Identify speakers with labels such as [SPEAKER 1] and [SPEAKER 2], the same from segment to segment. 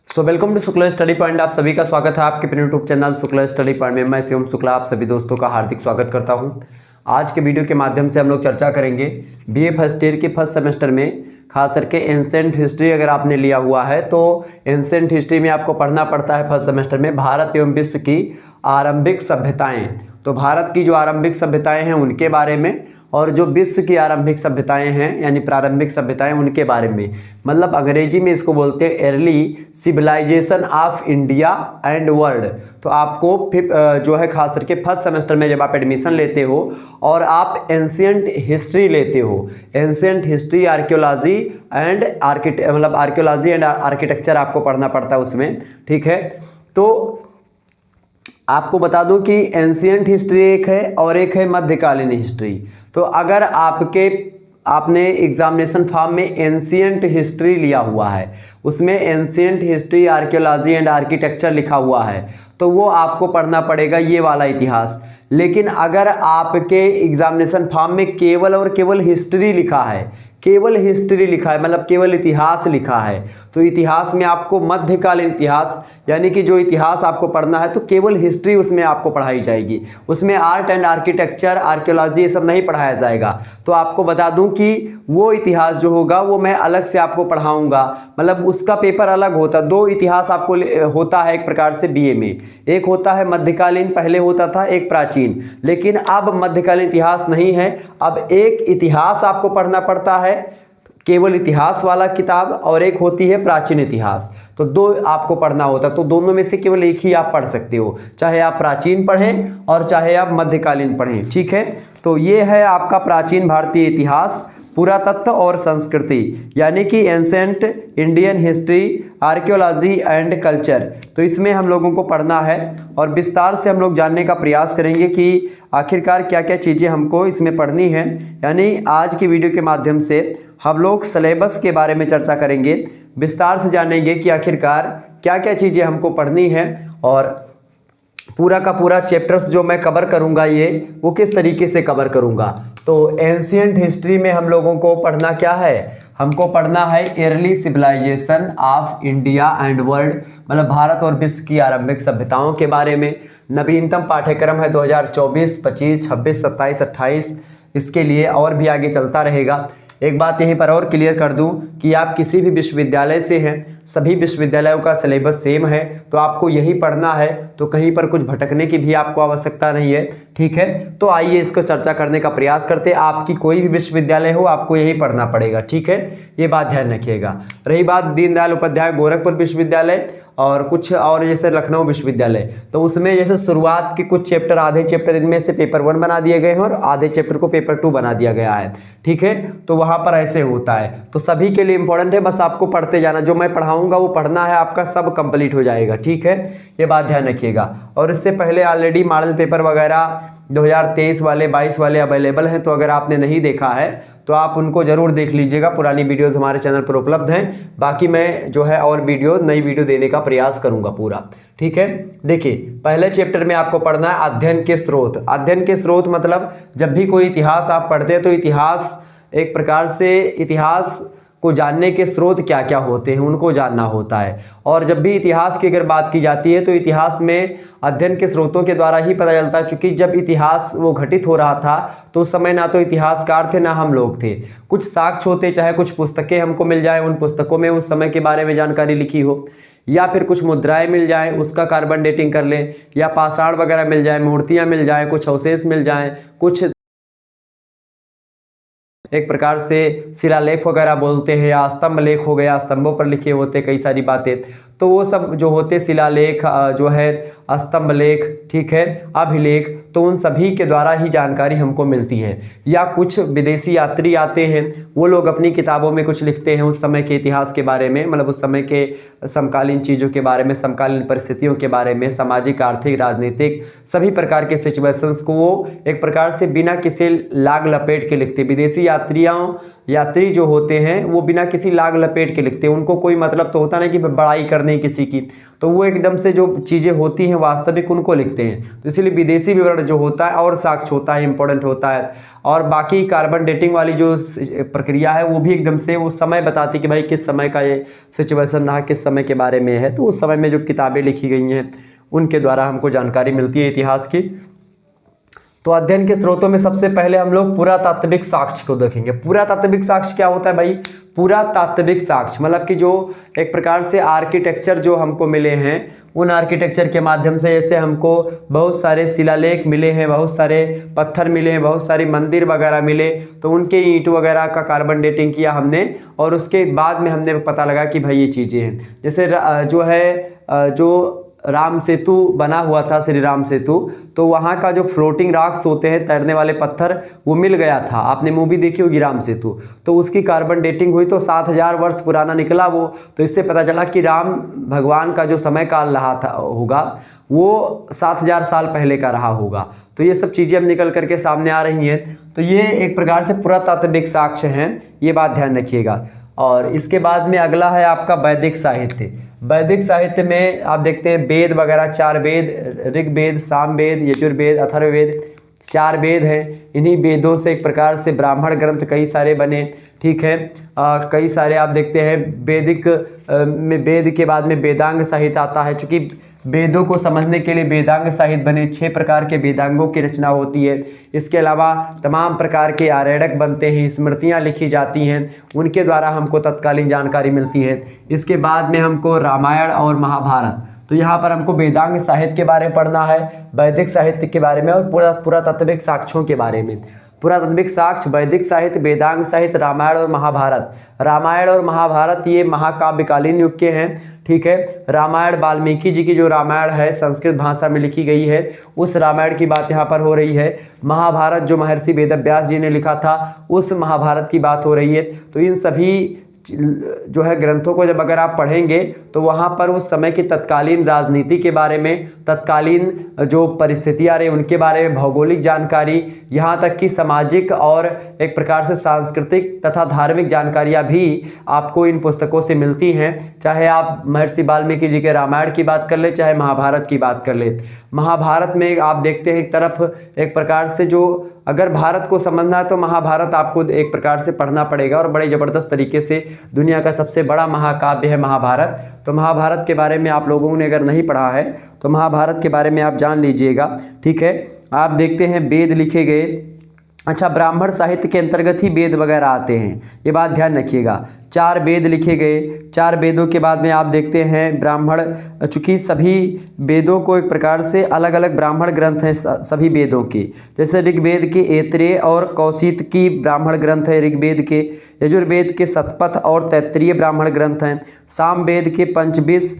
[SPEAKER 1] Welcome to Shukla study point. आप सभी का स्वागत है आपके अपने YouTube channel Shukla study point में। मैं शिवम शुक्ला आप सभी दोस्तों का हार्दिक स्वागत करता हूं। आज के वीडियो के माध्यम से हम लोग चर्चा करेंगे बीए फर्स्ट ईयर के फर्स्ट सेमेस्टर में खास करके एंसेंट हिस्ट्री अगर आपने लिया हुआ है तो एंसेंट हिस्ट्री में आपको पढ़ना पड़ता है फर्स्ट सेमेस्टर में भारत एवं विश्व की आरंभिक सभ्यताएँ। तो भारत की जो आरंभिक सभ्यताएँ हैं उनके बारे में और जो विश्व की आरंभिक सभ्यताएं हैं यानी प्रारंभिक सभ्यताएं उनके बारे में, मतलब अंग्रेजी में इसको बोलते हैं early civilization of India and world. तो आपको जो है खास करके फर्स्ट सेमेस्टर में जब आप एडमिशन लेते हो और आप एंशिएंट हिस्ट्री लेते हो, ancient history archaeology and archaeology and architecture आपको पढ़ना पड़ता है उसमें, ठीक है। तो आपको बता दूं कि एंशिएंट हिस्ट्री एक है और एक है मध्यकालीन हिस्ट्री। तो अगर आपने एग्जामिनेशन फॉर्म में एंशिएंट हिस्ट्री लिया हुआ है, उसमें ancient history archaeology and architecture लिखा हुआ है, तो वो आपको पढ़ना पड़ेगा ये वाला इतिहास। लेकिन अगर आपके एग्जामिनेशन फॉर्म में केवल और केवल हिस्ट्री लिखा है, केवल हिस्ट्री लिखा है मतलब केवल इतिहास लिखा है, तो इतिहास में आपको मध्यकालीन इतिहास यानी कि जो इतिहास आपको पढ़ना है तो केवल हिस्ट्री उसमें आपको पढ़ाई जाएगी, उसमें आर्ट एंड आर्किटेक्चर आर्कियोलॉजी ये सब नहीं पढ़ाया जाएगा। तो आपको बता दूं कि वो इतिहास जो होगा वो मैं अलग से आपको पढ़ाऊंगा, मतलब उसका पेपर अलग होता। दो इतिहास आपको होता है एक प्रकार से बीए में, एक होता है मध्यकालीन, पहले होता था एक प्राचीन, लेकिन अब मध्यकालीन इतिहास नहीं है, अब एक इतिहास आपको पढ़ना पड़ता है केवल इतिहास वाला किताब और एक होती है प्राचीन इतिहास। तो दो आपको पढ़ना होता है, तो दोनों में से केवल एक ही आप पढ़ सकते हो, चाहे आप प्राचीन पढ़ें और चाहे आप मध्यकालीन पढ़ें, ठीक है। तो ये है आपका प्राचीन भारतीय इतिहास, पुरातत्व और संस्कृति यानी कि ancient Indian history archaeology and culture. तो इसमें हम लोगों को पढ़ना है और विस्तार से हम लोग जानने का प्रयास करेंगे कि आखिरकार क्या क्या चीज़ें हमको इसमें पढ़नी है। यानी आज की वीडियो के माध्यम से हम लोग सिलेबस के बारे में चर्चा करेंगे, विस्तार से जानेंगे कि आखिरकार क्या क्या चीज़ें हमको पढ़नी है और पूरा का पूरा चैप्टर्स जो मैं कवर करूंगा ये वो किस तरीके से कवर करूंगा। तो एंशिएंट हिस्ट्री में हम लोगों को पढ़ना क्या है, हमको पढ़ना है early civilization of India and world, मतलब भारत और विश्व की आरंभिक सभ्यताओं के बारे में। नवीनतम पाठ्यक्रम है 2024, 25, 26, 27, 28, इसके लिए और भी आगे चलता रहेगा। एक बात यहीं पर और क्लियर कर दूं कि आप किसी भी विश्वविद्यालय से हैं, सभी विश्वविद्यालयों का सिलेबस सेम है, तो आपको यही पढ़ना है, तो कहीं पर कुछ भटकने की भी आपको आवश्यकता नहीं है, ठीक है। तो आइए इसको चर्चा करने का प्रयास करते हैं। आपकी कोई भी विश्वविद्यालय हो आपको यही पढ़ना पड़ेगा, ठीक है, ये बात ध्यान रखिएगा। रही बात दीनदयाल उपाध्याय गोरखपुर विश्वविद्यालय और कुछ और जैसे लखनऊ विश्वविद्यालय, तो उसमें जैसे शुरुआत के कुछ चैप्टर, आधे चैप्टर इनमें से पेपर 1 बना दिए गए हैं और आधे चैप्टर को पेपर 2 बना दिया गया है, ठीक है। तो वहाँ पर ऐसे होता है, तो सभी के लिए इंपॉर्टेंट है, बस आपको पढ़ते जाना, जो मैं पढ़ाऊंगा वो पढ़ना है, आपका सब कंप्लीट हो जाएगा, ठीक है, ये बात ध्यान रखिएगा। और इससे पहले ऑलरेडी मॉडल पेपर वगैरह 2023 वाले 22 वाले अवेलेबल हैं, तो अगर आपने नहीं देखा है तो आप उनको जरूर देख लीजिएगा, पुरानी वीडियोस हमारे चैनल पर उपलब्ध हैं। बाकी मैं जो है और नई वीडियो देने का प्रयास करूंगा पूरा, ठीक है। देखिए पहले चैप्टर में आपको पढ़ना है अध्ययन के स्रोत। अध्ययन के स्रोत मतलब जब भी कोई इतिहास आप पढ़ते हैं तो इतिहास एक प्रकार से इतिहास को जानने के स्रोत क्या क्या होते हैं उनको जानना होता है। और जब भी इतिहास की अगर बात की जाती है तो इतिहास में अध्ययन के स्रोतों के द्वारा ही पता चलता है, क्योंकि जब इतिहास वो घटित हो रहा था तो उस समय ना तो इतिहासकार थे ना हम लोग थे, कुछ साक्ष्य होते, चाहे कुछ पुस्तकें हमको मिल जाए, उन पुस्तकों में उस समय के बारे में जानकारी लिखी हो, या फिर कुछ मुद्राएं मिल जाए उसका कार्बन डेटिंग कर लें, या पाषाण वगैरह मिल जाए, मूर्तियाँ मिल जाए, कुछ अवशेष मिल जाए, कुछ एक प्रकार से शिलालेख वगैरह बोलते हैं, या स्तंभ लेख हो गया, स्तंभों पर लिखे होते कई सारी बातें, तो वो सब जो होते शिलालेख जो है, स्तंभ लेख, ठीक है, अभिलेख, तो उन सभी के द्वारा ही जानकारी हमको मिलती है। या कुछ विदेशी यात्री आते हैं, वो लोग अपनी किताबों में कुछ लिखते हैं उस समय के इतिहास के बारे में, मतलब उस समय के समकालीन चीज़ों के बारे में, समकालीन परिस्थितियों के बारे में, सामाजिक आर्थिक राजनीतिक सभी प्रकार के सिचुएशंस को वो एक प्रकार से बिना किसी लाग लपेट के लिखते। विदेशी यात्री जो होते हैं वो बिना किसी लाग लपेट के लिखते हैं। उनको कोई मतलब तो होता नहीं कि बड़ाई करनी किसी की, तो वो एकदम से जो चीज़ें होती हैं वास्तविक उनको लिखते हैं। तो इसलिए विदेशी विवरण जो होता है और साक्ष्य होता है इंपॉर्टेंट होता है। और बाकी कार्बन डेटिंग वाली जो प्रक्रिया है वो भी एकदम से वो समय बताती है कि भाई किस समय का ये सिचुएशन रहा, किस समय के बारे में है। तो उस समय में जो किताबें लिखी गई हैं उनके द्वारा हमको जानकारी मिलती है इतिहास की। तो अध्ययन के स्रोतों में सबसे पहले हम लोग पुरातात्विक साक्ष्य को देखेंगे। पुरातात्विक साक्ष्य क्या होता है भाई? पुरातात्विक साक्ष्य मतलब कि जो एक प्रकार से आर्किटेक्चर जो हमको मिले हैं, उन आर्किटेक्चर के माध्यम से जैसे हमको बहुत सारे शिलालेख मिले हैं, बहुत सारे पत्थर मिले हैं, बहुत सारे मंदिर वगैरह मिले, तो उनके ईंट वगैरह का कार्बन डेटिंग किया हमने और उसके बाद में हमने पता लगा कि भाई ये चीज़ें हैं। जैसे जो है जो राम सेतु बना हुआ था, श्री राम सेतु, तो वहाँ का जो फ्लोटिंग रॉक्स होते हैं, तैरने वाले पत्थर, वो मिल गया था। आपने मूवी देखी होगी राम सेतु, तो उसकी कार्बन डेटिंग हुई तो 7000 वर्ष पुराना निकला वो। तो इससे पता चला कि राम भगवान का जो समय काल रहा था होगा वो 7000 साल पहले का रहा होगा। तो ये सब चीज़ें अब निकल करके सामने आ रही हैं। तो ये एक प्रकार से पुरातात्विक साक्ष्य हैं, ये बात ध्यान रखिएगा। और इसके बाद में अगला है आपका वैदिक साहित्य। वैदिक साहित्य में आप देखते हैं वेद वगैरह, 4 वेद, ऋग्वेद, सामवेद, यजुर्वेद, अथर्ववेद, 4 वेद हैं। इन्हीं वेदों से एक प्रकार से ब्राह्मण ग्रंथ कई सारे बने, ठीक है। कई सारे आप देखते हैं वैदिक में वेद के बाद में वेदांग साहित्य आता है। चूँकि वेदों को समझने के लिए वेदांग साहित्य बने, 6 प्रकार के वेदांगों की रचना होती है। इसके अलावा तमाम प्रकार के आरेड़क बनते हैं, स्मृतियाँ लिखी जाती हैं, उनके द्वारा हमको तत्कालीन जानकारी मिलती है। इसके बाद में हमको रामायण और महाभारत, तो यहाँ पर हमको वेदांग साहित्य के बारे में पढ़ना है, वैदिक साहित्य के बारे में और पुरातात्विक साक्ष्यों के बारे में। पुरातात्विक साक्ष्य, वैदिक साहित्य, वेदांग साहित्य, रामायण और महाभारत। रामायण और महाभारत ये महाकाव्यकालीन युग के हैं, ठीक है। रामायण वाल्मीकि जी की जो रामायण है संस्कृत भाषा में लिखी गई है, उस रामायण की बात यहाँ पर हो रही है। महाभारत जो महर्षि वेदव्यास जी ने लिखा था, उस महाभारत की बात हो रही है। तो इन सभी जो है ग्रंथों को जब अगर आप पढ़ेंगे तो वहाँ पर उस समय की तत्कालीन राजनीति के बारे में, तत्कालीन जो परिस्थितियाँ रही उनके बारे में भौगोलिक जानकारी, यहाँ तक कि सामाजिक और एक प्रकार से सांस्कृतिक तथा धार्मिक जानकारियाँ भी आपको इन पुस्तकों से मिलती हैं। चाहे आप महर्षि वाल्मीकि जी के रामायण की बात कर ले, चाहे महाभारत की बात कर ले। महाभारत में आप देखते हैं एक तरफ एक प्रकार से जो अगर भारत को समझना है तो महाभारत आपको एक प्रकार से पढ़ना पड़ेगा और बड़े ज़बरदस्त तरीके से। दुनिया का सबसे बड़ा महाकाव्य है महाभारत। तो महाभारत के बारे में आप लोगों ने अगर नहीं पढ़ा है तो महाभारत के बारे में आप जान लीजिएगा, ठीक है। आप देखते हैं वेद लिखे गए, अच्छा ब्राह्मण साहित्य के अंतर्गत ही वेद वगैरह आते हैं, ये बात ध्यान रखिएगा। 4 वेद लिखे गए, 4 वेदों के बाद में आप देखते हैं ब्राह्मण, चूँकि सभी वेदों को एक प्रकार से अलग अलग ब्राह्मण ग्रंथ हैं सभी वेदों के। जैसे ऋग्वेद के ऐतरेय और कौशितकी ब्राह्मण ग्रंथ है ऋग्वेद के, यजुर्वेद के शतपथ और तैत्तिरीय ब्राह्मण ग्रंथ हैं, सामवेद के पंचविश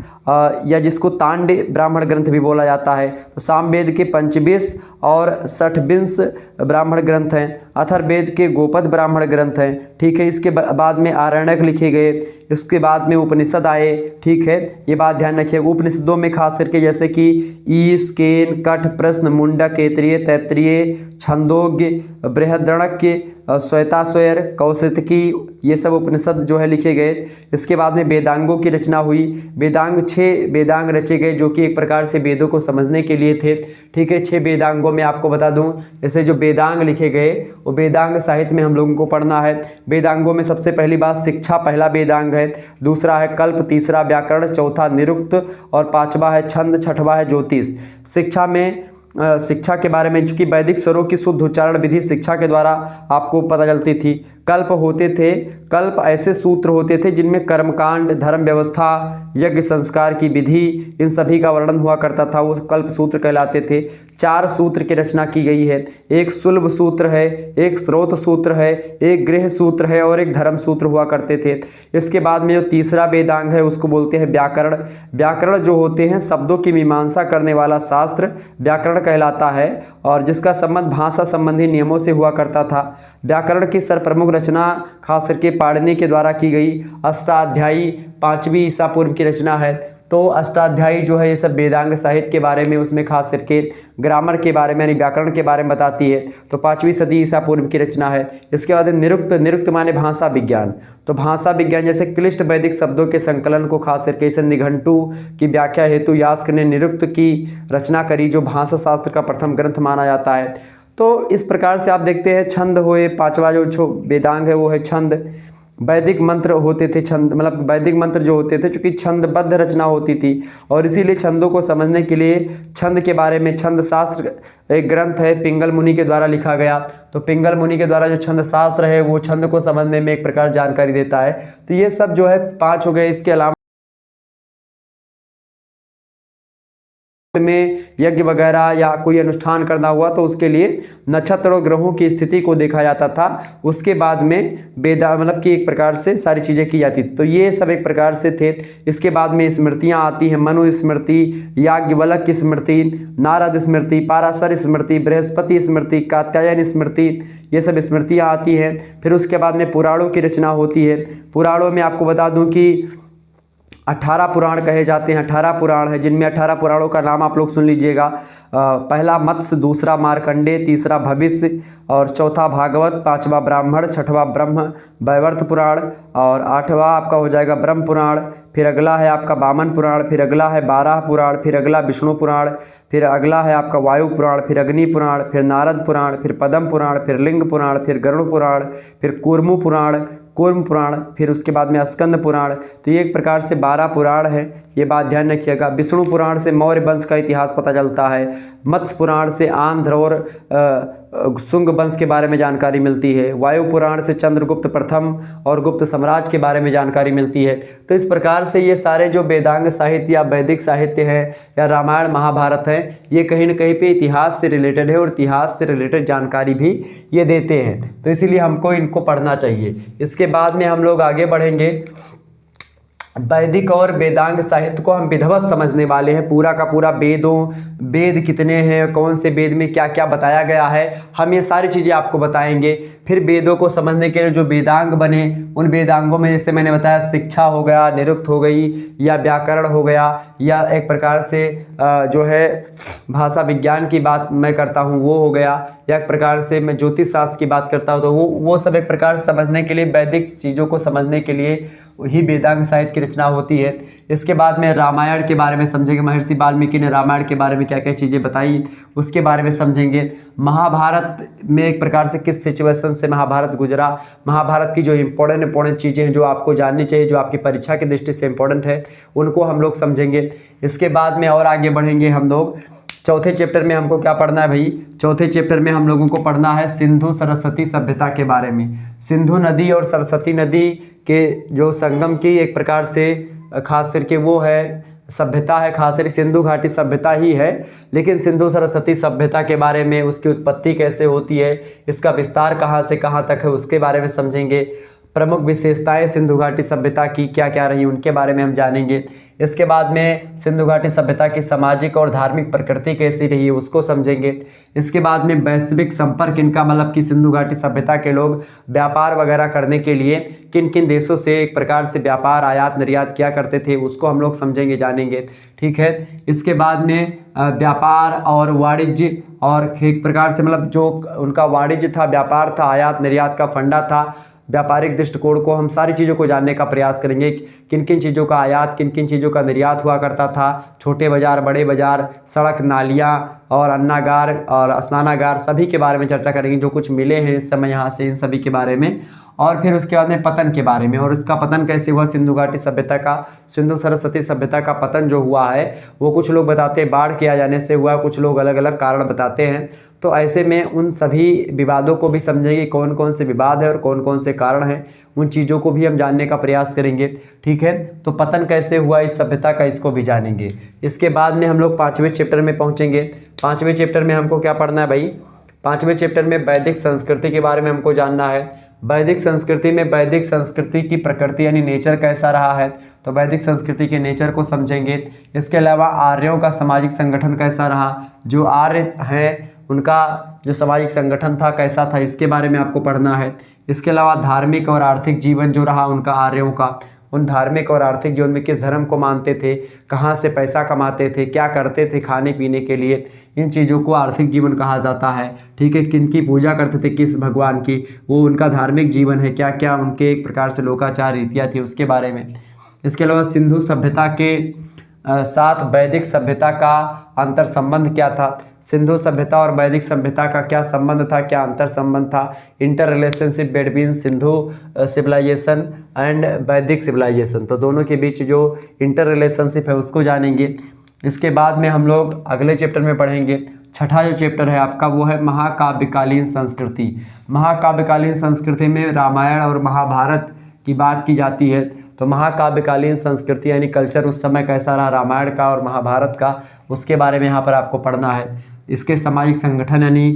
[SPEAKER 1] या जिसको तांड ब्राह्मण ग्रंथ भी बोला जाता है, तो सामवेद के पंचविश और 60 ब्राह्मण ग्रंथ हैं, अथर्ववेद के गोपद ब्राह्मण ग्रंथ हैं, ठीक है। इसके बाद में आरण्यक लिखे गए, इसके बाद में उपनिषद आए, ठीक है। ये बात ध्यान रखिए। उपनिषदों में खास करके जैसे कि ईश, केन, कठ, प्रश्न, मुंडक, ऐतरेय, तैत्तिरीय, छंदोग्य, बृहद्रणक्य, श्वेताश्वतर, कौशितकी, ये सब उपनिषद जो है लिखे गए। इसके बाद में वेदांगों की रचना हुई। वेदांग 6 वेदांग रचे गए जो कि एक प्रकार से वेदों को समझने के लिए थे, ठीक है। 6 वेदांगों में आपको बता दूं, जैसे जो वेदांग लिखे गए वो वेदांग साहित्य में हम लोगों को पढ़ना है। वेदांगों में सबसे पहली बात शिक्षा पहला वेदांग है, दूसरा है कल्प, तीसरा व्याकरण, चौथा निरुक्त और 5वां है छंद, 6वां है ज्योतिष। शिक्षा में शिक्षा के बारे में, चूँकि वैदिक स्वरों की शुद्ध उच्चारण विधि शिक्षा के द्वारा आपको पता चलती थी। कल्प होते थे, कल्प ऐसे सूत्र होते थे जिनमें कर्मकांड, धर्म व्यवस्था, यज्ञ संस्कार की विधि, इन सभी का वर्णन हुआ करता था, वो कल्प सूत्र कहलाते थे। 4 सूत्र की रचना की गई है, एक सुलभ सूत्र है, एक स्रोत सूत्र है, एक गृह सूत्र है और एक धर्म सूत्र हुआ करते थे। इसके बाद में जो तीसरा वेदांग है उसको बोलते हैं व्याकरण। व्याकरण जो होते हैं शब्दों की मीमांसा करने वाला शास्त्र व्याकरण कहलाता है और जिसका संबंध भाषा संबंधी नियमों से हुआ करता था। व्याकरण की सर्वप्रमुख रचना खास करके पाणिनि के द्वारा की गई अष्टाध्यायी 5वीं ईसा पूर्व की रचना है। तो अष्टाध्यायी जो है ये सब वेदांग साहित्य के बारे में, उसमें खास करके ग्रामर के बारे में यानी व्याकरण के बारे में बताती है। तो 5वीं सदी ईसा पूर्व की रचना है। इसके बाद निरुक्त, निरुक्त माने भाषा विज्ञान। तो भाषा विज्ञान जैसे क्लिष्ट वैदिक शब्दों के संकलन को खास करके इसे निघंटु की व्याख्या हेतु यास्क ने निरुक्त की रचना करी, जो भाषा शास्त्र का प्रथम ग्रंथ माना जाता है। तो इस प्रकार से आप देखते हैं छंद हुए, 5वां जो वेदांग है वो है छंद। वैदिक मंत्र होते थे, छंद मतलब वैदिक मंत्र जो होते थे चूँकि छंदबद्ध रचना होती थी, और इसीलिए छंदों को समझने के लिए छंद के बारे में छंद शास्त्र एक ग्रंथ है पिंगल मुनि के द्वारा लिखा गया। तो पिंगल मुनि के द्वारा जो छंद शास्त्र है वो छंद को समझने में एक प्रकार जानकारी देता है। तो ये सब जो है 5 हो गए। इसके अलावा में यज्ञ वगैरह या कोई अनुष्ठान करना हुआ तो उसके लिए नक्षत्र और ग्रहों की स्थिति को देखा जाता था। उसके बाद में वेदा मतलब कि एक प्रकार से सारी चीज़ें की जाती थी। तो ये सब एक प्रकार से थे। इसके बाद में स्मृतियाँ आती हैं, मनु स्मृति, याज्ञवल्क्य की स्मृति, नारद स्मृति, पाराशर स्मृति, बृहस्पति स्मृति, कात्यायन स्मृति, ये सब स्मृतियाँ आती हैं। फिर उसके बाद में पुराणों की रचना होती है। पुराणों में आपको बता दूँ कि 18 पुराण कहे जाते हैं। 18 पुराण है, जिनमें 18 पुराणों का नाम आप लोग सुन लीजिएगा। पहला मत्स्य, दूसरा मार्कंडेय, तीसरा भविष्य और चौथा भागवत, 5वां ब्राह्मण, 6वां ब्रह्म वैवर्त पुराण और 8वां आपका हो जाएगा ब्रह्म पुराण। फिर अगला है आपका वामन पुराण, फिर अगला है बाराह पुराण, फिर अगला विष्णु पुराण, फिर अगला है आपका वायु पुराण, फिर अग्नि पुराण, फिर नारद पुराण, फिर पद्म पुराण, फिर लिंग पुराण, फिर गरुड़ पुराण, फिर कूर्म पुराण, कूर्म पुराण, फिर उसके बाद में स्कंद पुराण। तो ये एक प्रकार से 12 पुराण है, ये बात ध्यान रखिएगा। विष्णु पुराण से मौर्य वंश का इतिहास पता चलता है। मत्स्य पुराण से आंध्र और शुंग वंश के बारे में जानकारी मिलती है। वायु पुराण से चंद्रगुप्त प्रथम और गुप्त साम्राज्य के बारे में जानकारी मिलती है। तो इस प्रकार से ये सारे जो वेदांग साहित्य या वैदिक साहित्य है या रामायण महाभारत है, ये कहीं ना कहीं पे इतिहास से रिलेटेड है और इतिहास से रिलेटेड जानकारी भी ये देते हैं। तो इसीलिए हमको इनको पढ़ना चाहिए। इसके बाद में हम लोग आगे बढ़ेंगे। वैदिक और वेदांग साहित्य को हम विधिवत समझने वाले हैं। पूरा का पूरा वेद कितने हैं, कौन से वेद में क्या क्या बताया गया है, हम ये सारी चीज़ें आपको बताएंगे। फिर वेदों को समझने के लिए जो वेदांग बने, उन वेदांगों में जैसे मैंने बताया शिक्षा हो गया, निरुक्त हो गई, या व्याकरण हो गया, या एक प्रकार से जो है भाषा विज्ञान की बात मैं करता हूँ वो हो गया, या एक प्रकार से मैं ज्योतिष शास्त्र की बात करता हूँ तो वो सब एक प्रकार से समझने के लिए, वैदिक चीज़ों को समझने के लिए ही वेदांग साहित्य की रचना होती है। इसके बाद में रामायण के बारे में समझेंगे। महर्षि वाल्मीकि ने रामायण के बारे में क्या क्या चीज़ें बताई उसके बारे में समझेंगे। महाभारत में एक प्रकार से किस सिचुएशन से महाभारत गुजरा, महाभारत की जो इंपॉर्टेंट चीज़ें हैं जो आपको जाननी चाहिए, जो आपकी परीक्षा की दृष्टि से इंपॉर्टेंट है, उनको हम लोग समझेंगे। इसके बाद में और आगे बढ़ेंगे हम लोग। चौथे चैप्टर में हमको क्या पढ़ना है भाई? चौथे चैप्टर में हम लोगों को पढ़ना है सिंधु सरस्वती सभ्यता के बारे में। सिंधु नदी और सरस्वती नदी के जो संगम की एक प्रकार से खास करके वो है सभ्यता है, खास करके सिंधु घाटी सभ्यता ही है, लेकिन सिंधु सरस्वती सभ्यता के बारे में, उसकी उत्पत्ति कैसे होती है, इसका विस्तार कहाँ से कहाँ तक है, उसके बारे में समझेंगे। प्रमुख विशेषताएं सिंधु घाटी सभ्यता की क्या क्या रही उनके बारे में हम जानेंगे। इसके बाद में सिंधु घाटी सभ्यता की सामाजिक और धार्मिक प्रकृति कैसी रही है उसको समझेंगे। इसके बाद में वैश्विक संपर्क इनका, मतलब कि सिंधु घाटी सभ्यता के लोग व्यापार वगैरह करने के लिए किन किन देशों से एक प्रकार से व्यापार आयात निर्यात किया करते थे उसको हम लोग समझेंगे जानेंगे, ठीक है। इसके बाद में व्यापार और वाणिज्य और एक प्रकार से मतलब जो उनका वाणिज्य था, व्यापार था, आयात निर्यात का फंडा था, व्यापारिक दृष्टिकोण को हम सारी चीज़ों को जानने का प्रयास करेंगे। किन किन चीज़ों का आयात, किन किन चीज़ों का निर्यात हुआ करता था, छोटे बाज़ार, बड़े बाज़ार, सड़क, नालियाँ और अन्नागार और स्नानागार, सभी के बारे में चर्चा करेंगे जो कुछ मिले हैं इस समय यहाँ से, इन सभी के बारे में। और फिर उसके बाद में पतन के बारे में, और इसका पतन कैसे हुआ सिंधु घाटी सभ्यता का, सिंधु सरस्वती सभ्यता का पतन जो हुआ है वो कुछ लोग बताते हैं बाढ़ के आ जाने से हुआ, कुछ लोग अलग अलग कारण बताते हैं। तो ऐसे में उन सभी विवादों को भी समझेंगे, कौन कौन से विवाद है और कौन कौन से कारण हैं, उन चीज़ों को भी हम जानने का प्रयास करेंगे, ठीक है। तो पतन कैसे हुआ इस सभ्यता का, इसको भी जानेंगे। इसके बाद में हम लोग 5वें चैप्टर में पहुँचेंगे। 5वें चैप्टर में हमको क्या पढ़ना है भाई? 5वें चैप्टर में वैदिक संस्कृति के बारे में हमको जानना है। वैदिक संस्कृति में वैदिक संस्कृति की प्रकृति यानी नेचर कैसा रहा है, तो वैदिक संस्कृति के नेचर को समझेंगे। इसके अलावा आर्यों का सामाजिक संगठन कैसा रहा, जो आर्य हैं उनका जो सामाजिक संगठन था कैसा था, इसके बारे में आपको पढ़ना है। इसके अलावा धार्मिक और आर्थिक जीवन जो रहा उनका आर्यों का, उन धार्मिक और आर्थिक जीवन में किस धर्म को मानते थे, कहाँ से पैसा कमाते थे, क्या करते थे खाने पीने के लिए, इन चीज़ों को आर्थिक जीवन कहा जाता है। ठीक है, किनकी पूजा करते थे, किस भगवान की, वो उनका धार्मिक जीवन है, क्या क्या उनके एक प्रकार से लोकाचार रीतियाँ थी उसके बारे में। इसके अलावा सिंधु सभ्यता के साथ वैदिक सभ्यता का अंतर संबंध क्या था, सिंधु सभ्यता और वैदिक सभ्यता का क्या संबंध था, क्या अंतर संबंध था, inter relationship between Sindhu civilization and Vedic civilization, तो दोनों के बीच जो इंटर रिलेशनशिप है उसको जानेंगे। इसके बाद में हम लोग अगले चैप्टर में पढ़ेंगे। छठा जो चैप्टर है आपका वो है महाकाव्यकालीन संस्कृति। महाकाव्यकालीन संस्कृति में रामायण और महाभारत की बात की जाती है। तो महाकाव्यकालीन संस्कृति यानी कल्चर उस समय कैसा रहा रामायण का और महाभारत का, उसके बारे में यहाँ पर आपको पढ़ना है। इसके सामाजिक संगठन यानी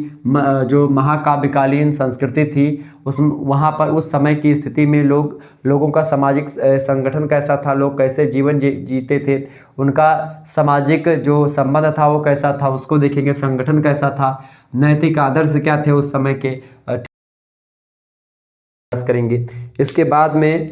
[SPEAKER 1] जो महाकाव्यकालीन संस्कृति थी उस वहाँ पर उस समय की स्थिति में लोगों का सामाजिक संगठन कैसा था, लोग कैसे जीवन जीते थे, उनका सामाजिक जो संबंध था वो कैसा था उसको देखेंगे, संगठन कैसा था, नैतिक आदर्श क्या थे उस समय के करेंगे। इसके बाद में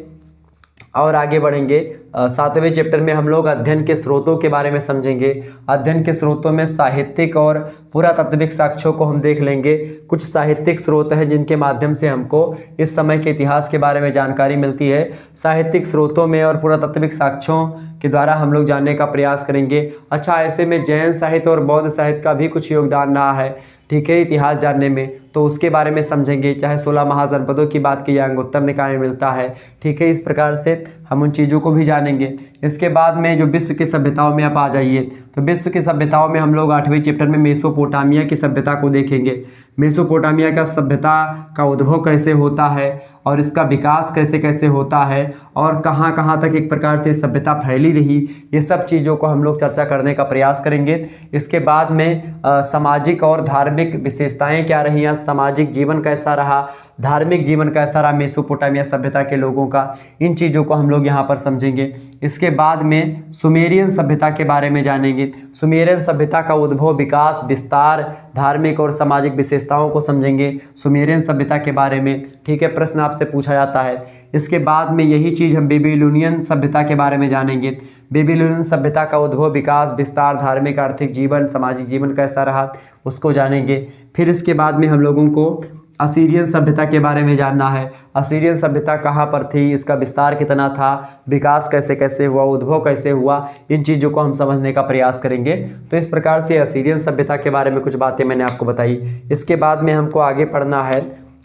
[SPEAKER 1] और आगे बढ़ेंगे। सातवें चैप्टर में हम लोग अध्ययन के स्रोतों के बारे में समझेंगे। अध्ययन के स्रोतों में साहित्यिक और पुरातात्विक साक्ष्यों को हम देख लेंगे। कुछ साहित्यिक स्रोत हैं जिनके माध्यम से हमको इस समय के इतिहास के बारे में जानकारी मिलती है। साहित्यिक स्रोतों में और पुरातात्विक साक्ष्यों के द्वारा हम लोग जानने का प्रयास करेंगे। अच्छा, ऐसे में जैन साहित्य और बौद्ध साहित्य का भी कुछ योगदान रहा है, ठीक है, इतिहास जानने में, तो उसके बारे में समझेंगे। चाहे 16 महाजनपदों की बात की जाए, अंगुत्तर निकाय में मिलता है, ठीक है, इस प्रकार से हम उन चीज़ों को भी जानेंगे। इसके बाद में जो विश्व की सभ्यताओं में आप आ जाइए, तो विश्व की सभ्यताओं में हम लोग 8वें चैप्टर में मेसोपोटामिया की सभ्यता को देखेंगे। मेसोपोटामिया का सभ्यता का उद्भव कैसे होता है और इसका विकास कैसे कैसे होता है और कहाँ कहाँ तक एक प्रकार से सभ्यता फैली रही, ये सब चीज़ों को हम लोग चर्चा करने का प्रयास करेंगे। इसके बाद में सामाजिक और धार्मिक विशेषताएं क्या रही, सामाजिक जीवन कैसा रहा, धार्मिक जीवन कैसा रहा मेसोपोटामिया सभ्यता के लोगों का, इन चीज़ों को हम लोग यहाँ पर समझेंगे। इसके बाद में सुमेरियन सभ्यता के बारे में जानेंगे। सुमेरियन सभ्यता का उद्भव, विकास, विस्तार, धार्मिक और सामाजिक विशेषताओं को समझेंगे सुमेरियन सभ्यता के बारे में, ठीक है, प्रश्न आपसे पूछा जाता है। इसके बाद में यही चीज़ हम बेबीलोनियन सभ्यता के बारे में जानेंगे। बेबीलोनियन सभ्यता का उद्भव, विकास, विस्तार, धार्मिक, आर्थिक जीवन, सामाजिक जीवन कैसा रहा उसको जानेंगे। फिर इसके बाद में हम लोगों को असीरियन सभ्यता के बारे में जानना है। असीरियन सभ्यता कहाँ पर थी, इसका विस्तार कितना था, विकास कैसे कैसे हुआ, उद्भव कैसे हुआ, इन चीज़ों को हम समझने का प्रयास करेंगे। तो इस प्रकार से असीरियन सभ्यता के बारे में कुछ बातें मैंने आपको बताई। इसके बाद में हमको आगे पढ़ना है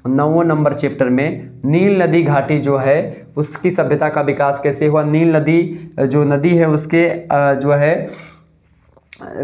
[SPEAKER 1] 9वें नंबर चैप्टर में नील नदी घाटी जो है उसकी सभ्यता का विकास कैसे हुआ। नील नदी जो नदी है उसके जो है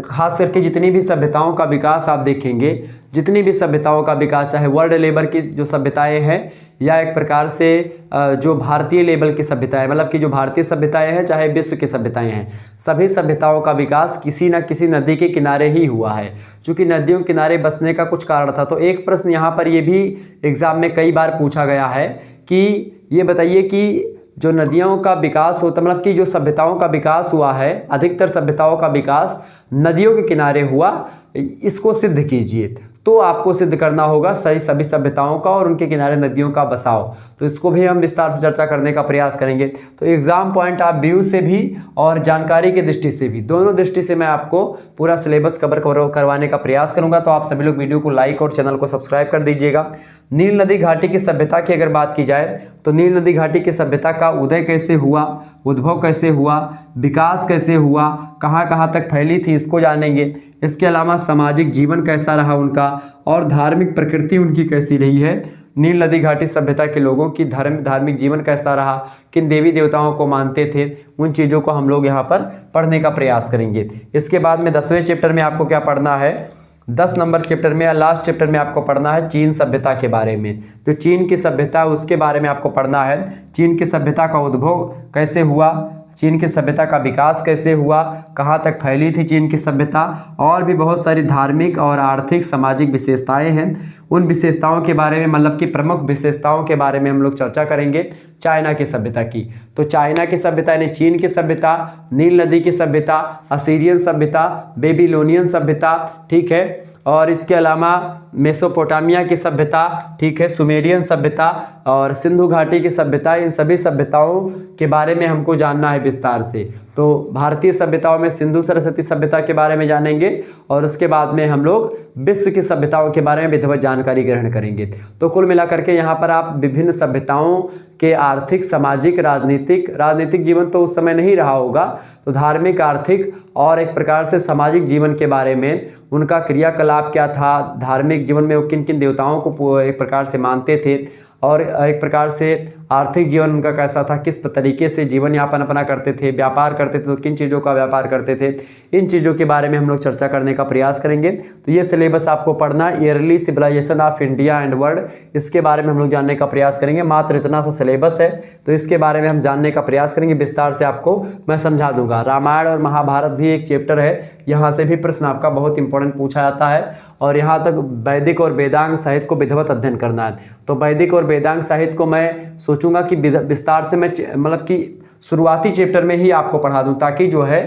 [SPEAKER 1] खास करके जितनी भी सभ्यताओं का विकास आप देखेंगे, जितनी भी सभ्यताओं का विकास, चाहे वर्ल्ड लेवल की जो सभ्यताएं हैं या एक प्रकार से जो भारतीय लेवल की सभ्यताएं, मतलब कि जो भारतीय सभ्यताएं हैं चाहे विश्व की सभ्यताएं हैं, सभी सभ्यताओं का विकास किसी न किसी नदी के किनारे ही हुआ है। क्योंकि नदियों के किनारे बसने का कुछ कारण था। तो एक प्रश्न यहाँ पर ये भी एग्जाम में कई बार पूछा गया है कि ये बताइए कि जो नदियों का विकास होता, मतलब कि जो सभ्यताओं का विकास हुआ है, अधिकतर सभ्यताओं का विकास नदियों के किनारे हुआ, इसको सिद्ध कीजिए। तो आपको सिद्ध करना होगा सही सभी सभ्यताओं का और उनके किनारे नदियों का बसाव। तो इसको भी हम विस्तार से चर्चा करने का प्रयास करेंगे। तो एग्जाम पॉइंट आप व्यू से भी और जानकारी की दृष्टि से भी, दोनों दृष्टि से मैं आपको पूरा सिलेबस कवर करवाने का प्रयास करूंगा। तो आप सभी लोग वीडियो को लाइक और चैनल को सब्सक्राइब कर दीजिएगा। नील नदी घाटी की सभ्यता की अगर बात की जाए तो नील नदी घाटी की सभ्यता का उदय कैसे हुआ, उद्भव कैसे हुआ, विकास कैसे हुआ, कहाँ कहाँ तक फैली थी, इसको जानेंगे। इसके अलावा सामाजिक जीवन कैसा रहा उनका और धार्मिक प्रकृति उनकी कैसी रही है। नील नदी घाटी सभ्यता के लोगों की धार्मिक जीवन कैसा रहा, किन देवी देवताओं को मानते थे, उन चीज़ों को हम लोग यहाँ पर पढ़ने का प्रयास करेंगे। इसके बाद में 10वें चैप्टर में आपको क्या पढ़ना है, 10 नंबर चैप्टर में या लास्ट चैप्टर में आपको पढ़ना है चीन सभ्यता के बारे में। जो चीन की सभ्यता उसके बारे में आपको पढ़ना है। चीन की सभ्यता का उद्भव कैसे हुआ, चीन की सभ्यता का विकास कैसे हुआ, कहाँ तक फैली थी चीन की सभ्यता, और भी बहुत सारी धार्मिक और आर्थिक सामाजिक विशेषताएं हैं। उन विशेषताओं के बारे में, मतलब कि प्रमुख विशेषताओं के बारे में हम लोग चर्चा करेंगे चाइना की सभ्यता की। तो चाइना की सभ्यता यानी चीन की सभ्यता, नील नदी की सभ्यता, असीरियन सभ्यता, बेबीलोनियन सभ्यता, ठीक है, और इसके अलावा मेसोपोटामिया की सभ्यता, ठीक है, सुमेरियन सभ्यता और सिंधु घाटी की सभ्यता, इन सभी सभ्यताओं के बारे में हमको जानना है विस्तार से। तो भारतीय सभ्यताओं में सिंधु सरस्वती सभ्यता के बारे में जानेंगे और उसके बाद में हम लोग विश्व की सभ्यताओं के बारे में विधिवत जानकारी ग्रहण करेंगे। तो कुल मिलाकर के यहाँ पर आप विभिन्न सभ्यताओं के आर्थिक, सामाजिक, राजनीतिक जीवन तो उस समय नहीं रहा होगा, तो धार्मिक, आर्थिक और एक प्रकार से सामाजिक जीवन के बारे में, उनका क्रियाकलाप क्या था, धार्मिक जीवन में वो किन किन देवताओं को एक प्रकार से मानते थे और एक प्रकार से आर्थिक जीवन उनका कैसा था, किस तरीके से जीवन यापन अपना करते थे, व्यापार करते थे तो किन चीज़ों का व्यापार करते थे, इन चीज़ों के बारे में हम लोग चर्चा करने का प्रयास करेंगे। तो ये सिलेबस आपको पढ़ना, early civilization of India and world, इसके बारे में हम लोग जानने का प्रयास करेंगे। मात्र इतना सा सिलेबस है, तो इसके बारे में हम जानने का प्रयास करेंगे, विस्तार से आपको मैं समझा दूंगा। रामायण और महाभारत भी एक चैप्टर है, यहाँ से भी प्रश्न आपका बहुत इंपॉर्टेंट पूछा जाता है और यहाँ तक वैदिक और वेदांग साहित्य को विधिवत अध्ययन करना है। तो वैदिक और वेदांग साहित्य को मैं सोचूंगा कि विस्तार से मैं मतलब कि शुरुआती चैप्टर में ही आपको पढ़ा दूं, ताकि जो है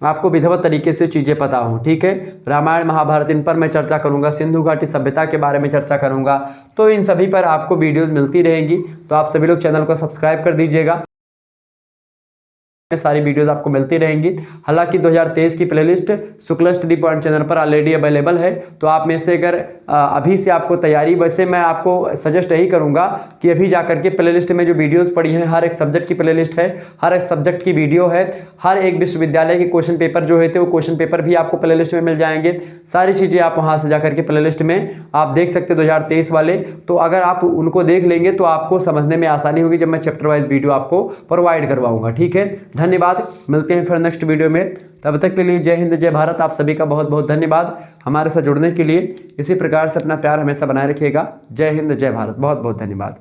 [SPEAKER 1] आपको विधिवत तरीके से चीज़ें पता हों, ठीक है। रामायण, महाभारत, इन पर मैं चर्चा करूंगा, सिंधु घाटी सभ्यता के बारे में चर्चा करूंगा। तो इन सभी पर आपको वीडियोज़ मिलती रहेंगी, तो आप सभी लोग चैनल को सब्सक्राइब कर दीजिएगा, सारी वीडियोस आपको मिलती रहेंगी। हालांकि 2023 की playlist Shukla study point channel पर ऑलरेडी अवेलेबल है, तो आप में से अगर अभी से आपको तैयारी, वैसे मैं आपको सजेस्ट यही करूंगा कि अभी जाकर के प्लेलिस्ट में जो वीडियोस पड़ी हैं, हर एक सब्जेक्ट की प्लेलिस्ट है, हर एक सब्जेक्ट की वीडियो है, हर एक विश्वविद्यालय के क्वेश्चन पेपर जो होते हैं वो क्वेश्चन पेपर भी आपको प्लेलिस्ट में मिल जाएंगे। सारी चीज़ें आप वहाँ से जाकर के प्लेलिस्ट में आप देख सकते 2023 वाले। तो अगर आप उनको देख लेंगे तो आपको समझने में आसानी होगी जब मैं चैप्टर वाइज वीडियो आपको प्रोवाइड करवाऊंगा, ठीक है। धन्यवाद, मिलते हैं फिर नेक्स्ट वीडियो में, तब तक के लिए जय हिंद, जय भारत। आप सभी का बहुत बहुत धन्यवाद हमारे साथ जुड़ने के लिए। इसी प्रकार से अपना प्यार हमेशा बनाए रखिएगा। जय हिंद, जय भारत, बहुत बहुत धन्यवाद।